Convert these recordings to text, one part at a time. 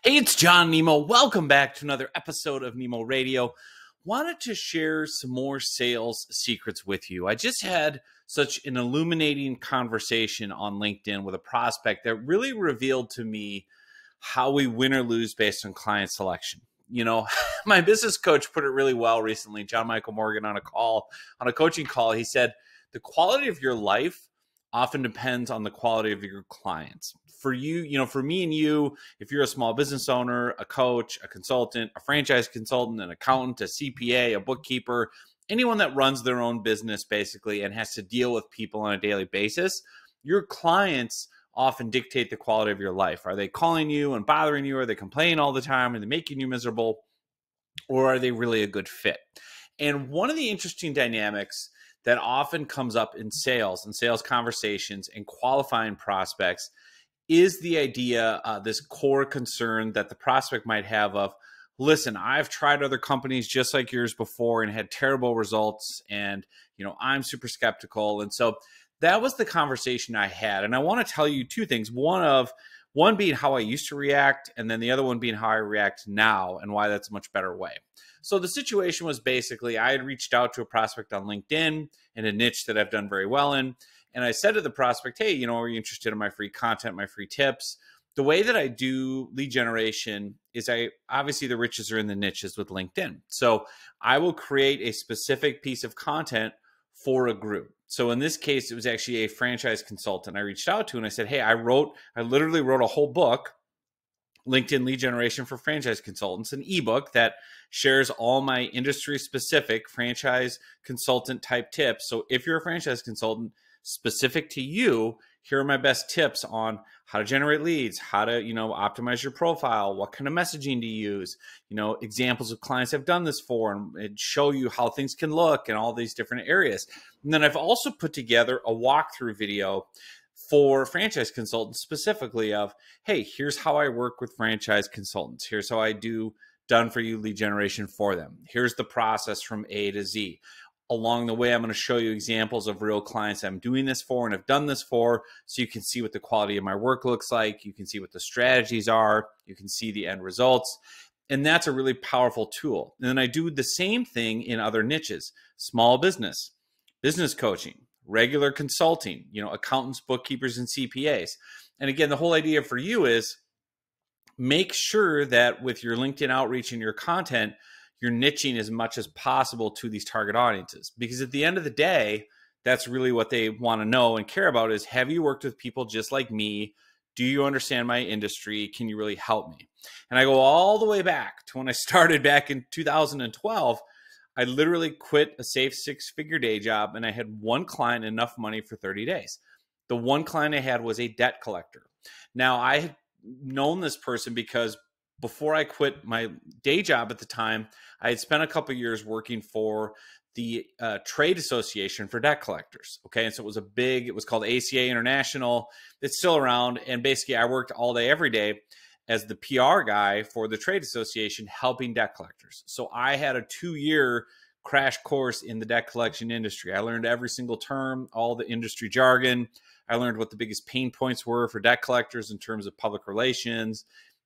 Hey, it's John Nemo. Welcome back to another episode of Nemo Radio. Wanted to share some more sales secrets with you. I just had such an illuminating conversation on LinkedIn with a prospect that really revealed to me how we win or lose based on client selection. You know, my business coach put it really well recently, John Michael Morgan, on a coaching call. He said, the quality of your life often depends on the quality of your clients. For you, for me and you, if you're a small business owner, a coach, a consultant, a franchise consultant, an accountant, a CPA, a bookkeeper, anyone that runs their own business basically and has to deal with people on a daily basis, your clients often dictate the quality of your life. Are they calling you and bothering you? Are they complaining all the time? Are they making you miserable? Or are they really a good fit? And one of the interesting dynamics that often comes up in sales and sales conversations and qualifying prospects is the idea, this core concern that the prospect might have of, listen, I've tried other companies just like yours before and had terrible results, and I'm super skeptical. And so that was the conversation I had. And I want to tell you two things. One being how I used to react, and then the other one being how I react now and why that's a much better way. So the situation was basically I had reached out to a prospect on LinkedIn in a niche that I've done very well in. And I said to the prospect, hey, are you interested in my free content, my free tips? The way that I do lead generation is obviously the riches are in the niches with LinkedIn. So I will create a specific piece of content for a group. So in this case, it was actually a franchise consultant I reached out to, and I said, hey, I literally wrote a whole book, LinkedIn Lead Generation for Franchise Consultants, an ebook that shares all my industry-specific franchise consultant type tips. So if you're a franchise consultant specific to you, here are my best tips on how to generate leads, how to, optimize your profile, what kind of messaging to use, examples of clients I've done this for, and show you how things can look and all these different areas. And then I've also put together a walkthrough video for franchise consultants specifically of, hey, here's how I work with franchise consultants. Here's how I do done for you lead generation for them. Here's the process from A to Z. Along the way, I'm going to show you examples of real clients I'm doing this for and have done this for, so you can see what the quality of my work looks like. You can see what the strategies are. You can see the end results. And that's a really powerful tool. And then I do the same thing in other niches: small business, business coaching, regular consulting, accountants, bookkeepers, and CPAs. And again, the whole idea for you is make sure that with your LinkedIn outreach and your content, you're niching as much as possible to these target audiences. Because at the end of the day, that's really what they want to know and care about is, have you worked with people just like me? Do you understand my industry? Can you really help me? And I go all the way back to when I started back in 2012. I literally quit a safe six-figure day job, and I had one client, enough money for 30 days. The one client I had was a debt collector. Now, I had known this person because before I quit my day job at the time, I had spent a couple of years working for the trade association for debt collectors. Okay. And so it was called ACA International. It's still around. And basically I worked all day, every day as the PR guy for the trade association helping debt collectors. So I had a 2-year crash course in the debt collection industry. I learned every single term, all the industry jargon. I learned what the biggest pain points were for debt collectors in terms of public relations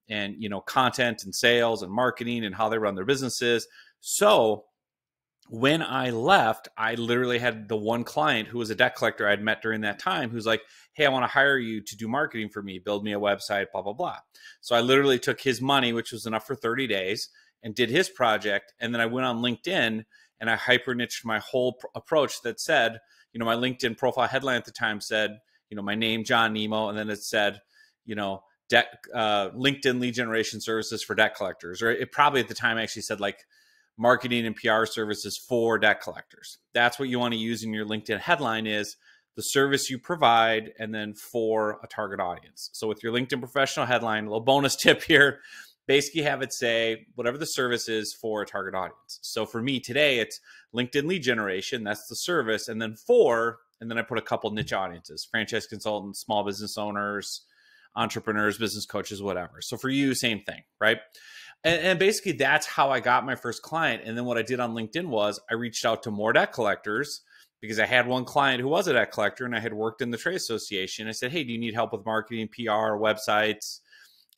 and, content and sales and marketing and how they run their businesses. So when I left, I literally had the one client who was a debt collector I'd met during that time who's like, hey, I want to hire you to do marketing for me, build me a website, blah, blah, blah. So I literally took his money, which was enough for 30 days, and did his project. And then I went on LinkedIn and I hyper niched my whole approach that said, my LinkedIn profile headline at the time said, my name, John Nemo. And then it said, LinkedIn lead generation services for debt collectors, or it probably at the time actually said like marketing and PR services for debt collectors. That's what you want to use in your LinkedIn headline, is the service you provide and then for a target audience. So with your LinkedIn professional headline, a little bonus tip here, basically have it say whatever the service is for a target audience. So for me today, it's LinkedIn lead generation. That's the service. And then I put a couple niche audiences: franchise consultants, small business owners, entrepreneurs, business coaches, whatever. So for you, same thing, right? And basically that's how I got my first client. And then what I did on LinkedIn was I reached out to more debt collectors because I had one client who was a debt collector and I had worked in the trade association. I said, hey, do you need help with marketing, PR, websites,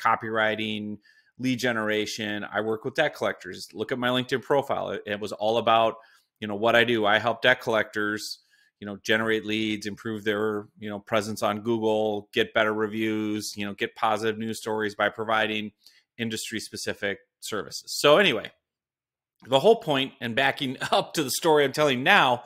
copywriting, lead generation. I work with debt collectors. Look at my LinkedIn profile. It was all about, what I do. I help debt collectors, generate leads, improve their, presence on Google, get better reviews, get positive news stories by providing industry specific services. So anyway, the whole point, and backing up to the story I'm telling now,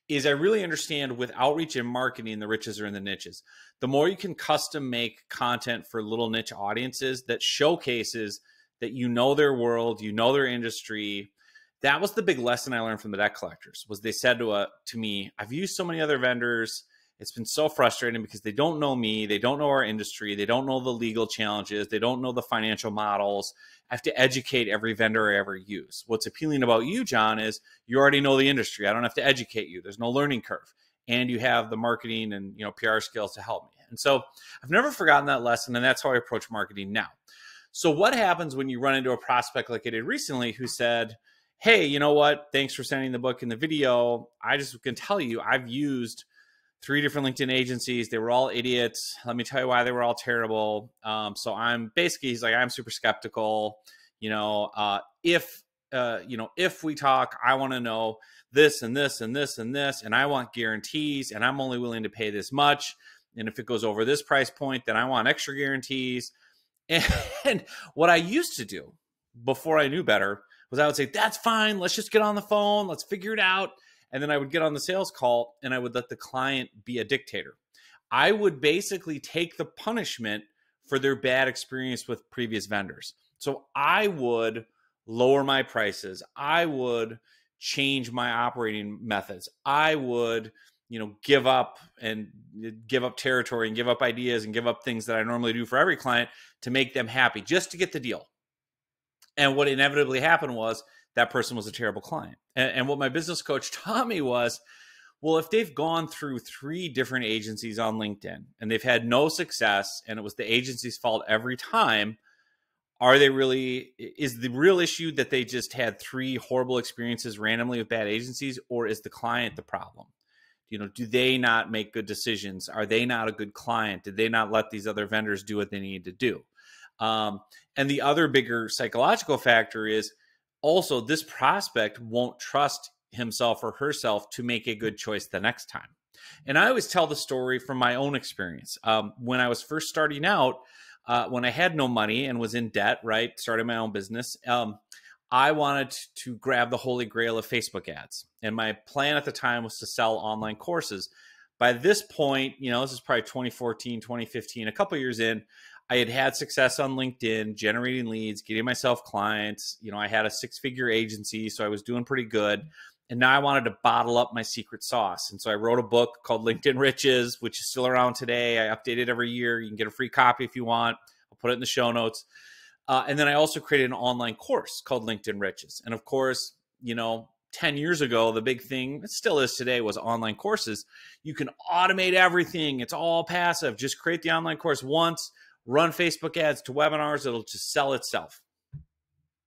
is I really understand with outreach and marketing, the riches are in the niches. The more you can custom make content for little niche audiences that showcases that their world, their industry. That was the big lesson I learned from the debt collectors, was they said to me, I've used so many other vendors. It's been so frustrating because they don't know me. They don't know our industry. They don't know the legal challenges. They don't know the financial models. I have to educate every vendor I ever use. What's appealing about you, John, is you already know the industry. I don't have to educate you. There's no learning curve. And you have the marketing and PR skills to help me. And so I've never forgotten that lesson. And that's how I approach marketing now. So what happens when you run into a prospect like I did recently who said, hey, you know what? Thanks for sending the book and the video. I just can tell you, I've used 3 different LinkedIn agencies. They were all idiots. Let me tell you why they were all terrible. So he's like, I'm super skeptical. If we talk, I want to know this and this and this and this, and I want guarantees, and I'm only willing to pay this much. And if it goes over this price point, then I want extra guarantees. And what I used to do before I knew better was I would say, that's fine. Let's just get on the phone. Let's figure it out. And then I would get on the sales call and I would let the client be a dictator. I would basically take the punishment for their bad experience with previous vendors. So I would lower my prices. I would change my operating methods. I would, give up territory and give up ideas and give up things that I normally do for every client to make them happy, just to get the deal. And what inevitably happened was that person was a terrible client. And what my business coach taught me was, well, if they've gone through 3 different agencies on LinkedIn and they've had no success and it was the agency's fault every time, is the real issue that they just had 3 horrible experiences randomly with bad agencies, or is the client the problem? Do they not make good decisions? Are they not a good client? Did they not let these other vendors do what they need to do? And the other bigger psychological factor is also this prospect won't trust himself or herself to make a good choice the next time. And I always tell the story from my own experience. When I was first starting out, when I had no money and was in debt, right, starting my own business, I wanted to grab the holy grail of Facebook ads. And my plan at the time was to sell online courses. By this point, this is probably 2014, 2015, a couple years in, I had success on LinkedIn, generating leads, getting myself clients. I had a 6-figure agency, so I was doing pretty good. And now I wanted to bottle up my secret sauce. And so I wrote a book called LinkedIn Riches, which is still around today. I update it every year. You can get a free copy if you want. I'll put it in the show notes. And then I also created an online course called LinkedIn Riches. And of course, 10 years ago, the big thing, it still is today, was online courses. You can automate everything. It's all passive. Just create the online course once, run Facebook ads to webinars. It'll just sell itself.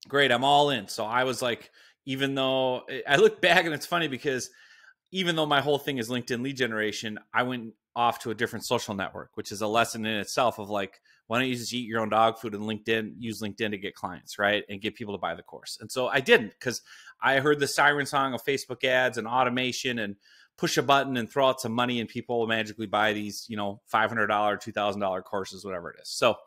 Great. I'm all in. So I was like, even though I look back and it's funny because even though my whole thing is LinkedIn lead generation, I went off to a different social network, which is a lesson in itself of like, why don't you just eat your own dog food and use LinkedIn to get clients, right? And get people to buy the course. And so I didn't, because I heard the siren song of Facebook ads and automation and push a button and throw out some money and people will magically buy these, $500, $2,000 courses, whatever it is. So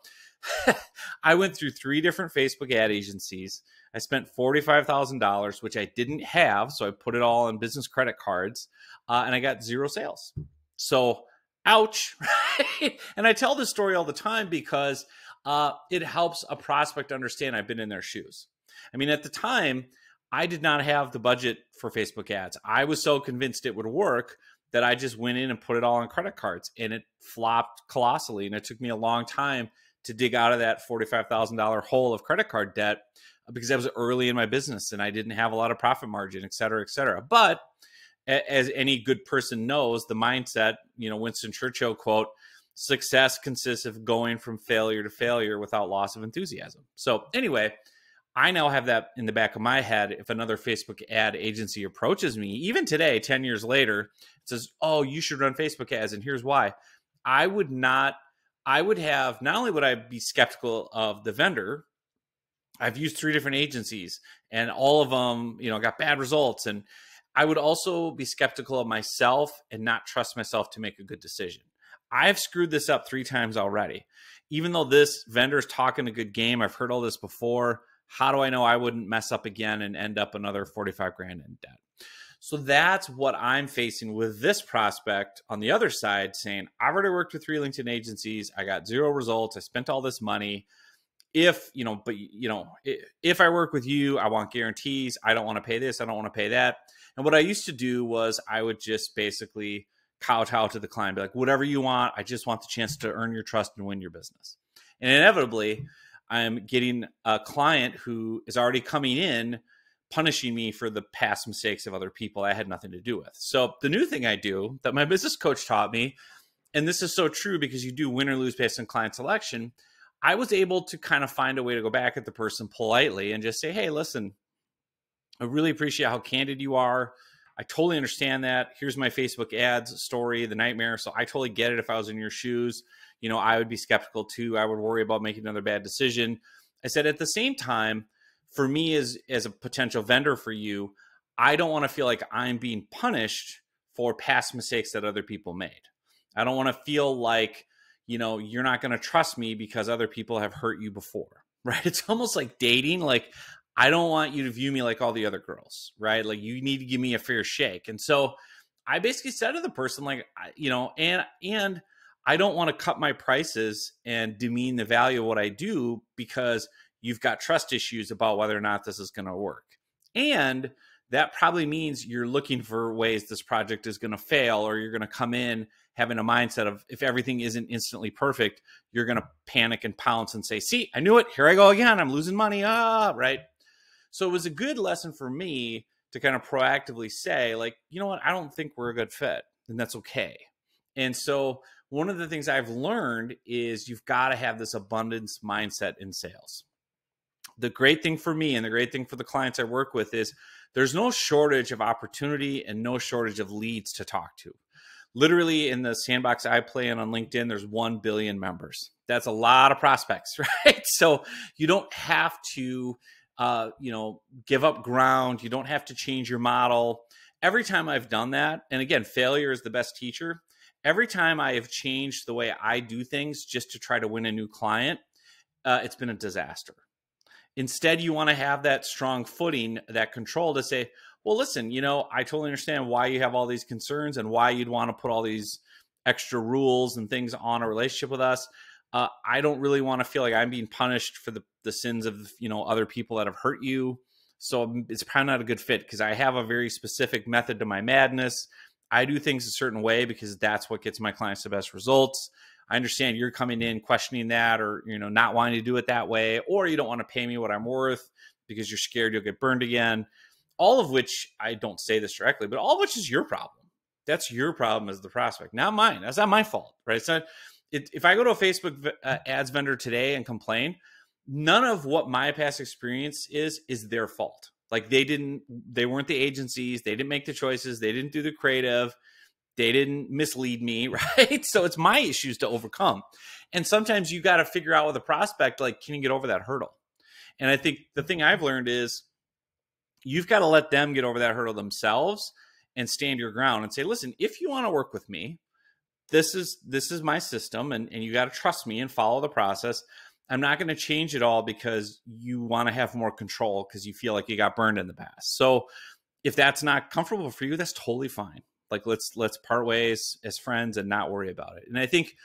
I went through 3 different Facebook ad agencies. I spent $45,000, which I didn't have. So I put it all on business credit cards and I got 0 sales. So ouch, right? And I tell this story all the time because it helps a prospect understand I've been in their shoes. I mean, at the time, I did not have the budget for Facebook ads. I was so convinced it would work that I just went in and put it all on credit cards, and it flopped colossally. And it took me a long time to dig out of that $45,000 hole of credit card debt because I was early in my business and I didn't have a lot of profit margin, et cetera, et cetera. But as any good person knows, the mindset, Winston Churchill quote, success consists of going from failure to failure without loss of enthusiasm. So anyway, I now have that in the back of my head. If another Facebook ad agency approaches me, even today, 10 years later, it says, oh, you should run Facebook ads. And here's why. I would not only would I be skeptical of the vendor, I've used 3 different agencies and all of them, got bad results. And I would also be skeptical of myself and not trust myself to make a good decision. I've screwed this up 3 times already. Even though this vendor's talking a good game, I've heard all this before. How do I know I wouldn't mess up again and end up another 45 grand in debt? So that's what I'm facing with this prospect on the other side, saying, I've already worked with 3 LinkedIn agencies. I got 0 results. I spent all this money. If I work with you, I want guarantees. I don't want to pay this. I don't want to pay that. And what I used to do was I would just basically kowtow to the client, be like, whatever you want. I just want the chance to earn your trust and win your business. And inevitably, I'm getting a client who is already coming in, punishing me for the past mistakes of other people I had nothing to do with. So the new thing I do that my business coach taught me, and this is so true because you do win or lose based on client selection, I was able to kind of find a way to go back at the person politely and just say, hey, listen, I really appreciate how candid you are. I totally understand that. Here's my Facebook ads story, the nightmare. So I totally get it. If I was in your shoes, I would be skeptical too. I would worry about making another bad decision. I said, at the same time, for me as a potential vendor for you, I don't want to feel like I'm being punished for past mistakes that other people made. I don't want to feel like, you're not going to trust me because other people have hurt you before, right? It's almost like dating. Like, I don't want you to view me like all the other girls, right? Like, you need to give me a fair shake. And so I basically said to the person, like, and I don't want to cut my prices and demean the value of what I do because you've got trust issues about whether or not this is going to work. And that probably means you're looking for ways this project is going to fail, or you're going to come in having a mindset of, if everything isn't instantly perfect, you're going to panic and pounce and say, see, I knew it. Here I go again. I'm losing money. Right. So it was a good lesson for me to kind of proactively say, like, you know what? I don't think we're a good fit, and that's okay. And so one of the things I've learned is you've got to have this abundance mindset in sales. The great thing for me and the great thing for the clients I work with is there's no shortage of opportunity and no shortage of leads to talk to. Literally, in the sandbox I play in on LinkedIn, there's 1 billion members. That's a lot of prospects, right? So you don't have to, give up ground. You don't have to change your model. Every time I've done that, and again, failure is the best teacher. Every time I have changed the way I do things just to try to win a new client, it's been a disaster. Instead, you want to have that strong footing, that control to say, well, listen, I totally understand why you have all these concerns and why you'd want to put all these extra rules and things on a relationship with us. I don't really want to feel like I'm being punished for the sins of, other people that have hurt you. So it's probably not a good fit because I have a very specific method to my madness. I do things a certain way because that's what gets my clients the best results. I understand you're coming in questioning that, or, not wanting to do it that way, or you don't want to pay me what I'm worth because you're scared you'll get burned again. All of which, I don't say this directly, but all of which is your problem. That's your problem as the prospect, not mine. That's not my fault, right? It's not, if I go to a Facebook ads vendor today and complain, none of what my past experience is their fault. Like, they weren't the agencies. They didn't make the choices. They didn't do the creative. They didn't mislead me, right? So it's my issues to overcome. And sometimes you got to figure out with a prospect, like, can you get over that hurdle? And I think the thing I've learned is you've got to let them get over that hurdle themselves and stand your ground and say, listen, if you want to work with me, this is my system, and you got to trust me and follow the process. I'm not going to change it all because you want to have more control because you feel like you got burned in the past. So if that's not comfortable for you, that's totally fine. Like, let's part ways as friends and not worry about it. And I think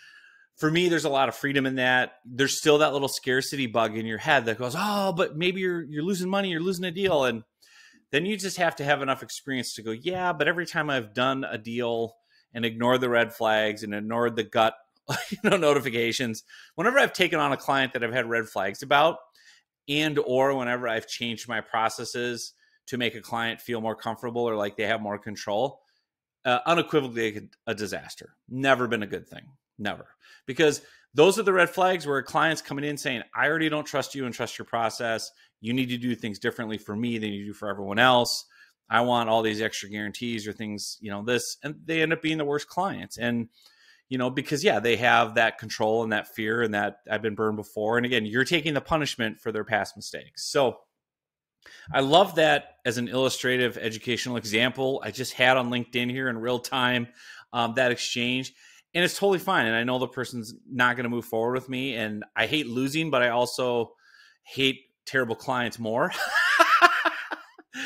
for me, there's a lot of freedom in that. There's still that little scarcity bug in your head that goes, oh, but maybe you're losing money, you're losing a deal. And then you just have to have enough experience to go, yeah, but every time I've done a deal and ignored the red flags and ignored the gut notifications, whenever I've taken on a client that I've had red flags about, and or whenever I've changed my processes to make a client feel more comfortable or like they have more control, unequivocally a disaster. Never been a good thing. Never. Because those are the red flags where a client's coming in saying, I already don't trust you and trust your process. You need to do things differently for me than you do for everyone else. I want all these extra guarantees or things, this, and they end up being the worst clients. And, because they have that control and that fear and that I've been burned before. And again, you're taking the punishment for their past mistakes. So I love that as an illustrative educational example. I just had on LinkedIn here in real time, that exchange, and it's totally fine. And I know the person's not going to move forward with me, and I hate losing, but I also hate terrible clients more.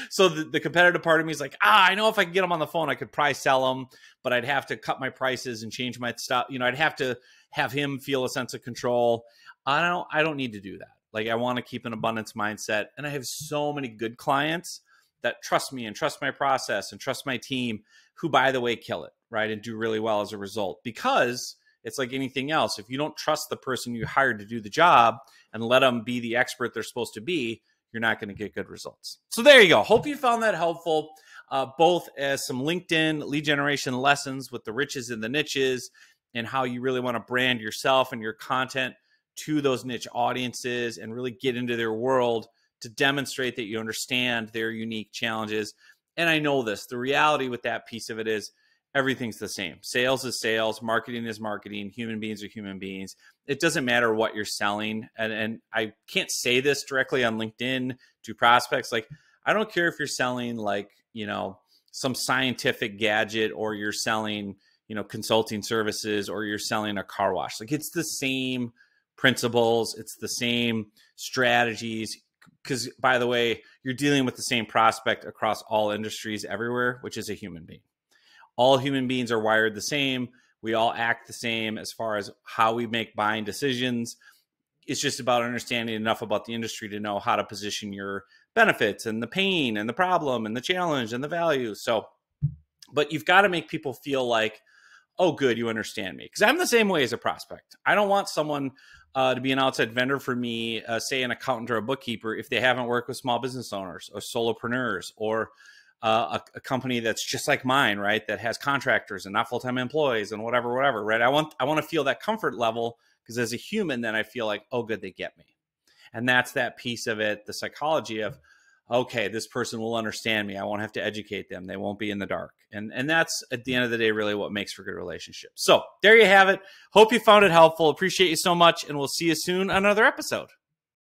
So the competitive part of me is like, I know if I could get them on the phone, I could probably sell them, but I'd have to cut my prices and change my stuff. I'd have to have him feel a sense of control. I don't need to do that. Like, I want to keep an abundance mindset. And I have so many good clients that trust me and trust my process and trust my team, who, by the way, kill it, right? And do really well as a result, because it's like anything else. If you don't trust the person you hired to do the job and let them be the expert they're supposed to be, you're not going to get good results. So there you go. Hope you found that helpful, both as some LinkedIn lead generation lessons with the riches and the niches, and how you really want to brand yourself and your content to those niche audiences and really get into their world to demonstrate that you understand their unique challenges. And I know this, the reality with that piece of it is everything's the same. Sales is sales, marketing is marketing, human beings are human beings. It doesn't matter what you're selling. And I can't say this directly on LinkedIn to prospects. Like, I don't care if you're selling some scientific gadget, or you're selling, consulting services, or you're selling a car wash. Like, it's the same principles. It's the same strategies. Because, by the way, you're dealing with the same prospect across all industries everywhere, which is a human being. All human beings are wired the same. We all act the same as far as how we make buying decisions. It's just about understanding enough about the industry to know how to position your benefits and the pain and the problem and the challenge and the value. So, but you've got to make people feel like, oh, good, you understand me. Because I'm the same way as a prospect. I don't want someone to be an outside vendor for me, say an accountant or a bookkeeper, if they haven't worked with small business owners or solopreneurs, or a company that's just like mine, right? That has contractors and not full-time employees and whatever, right? I want to feel that comfort level, because as a human, then I feel like, oh, good, they get me. And that's that piece of it, the psychology of, okay, this person will understand me. I won't have to educate them. They won't be in the dark. And that's, at the end of the day, really what makes for good relationships. So there you have it. Hope you found it helpful. Appreciate you so much. And we'll see you soon on another episode.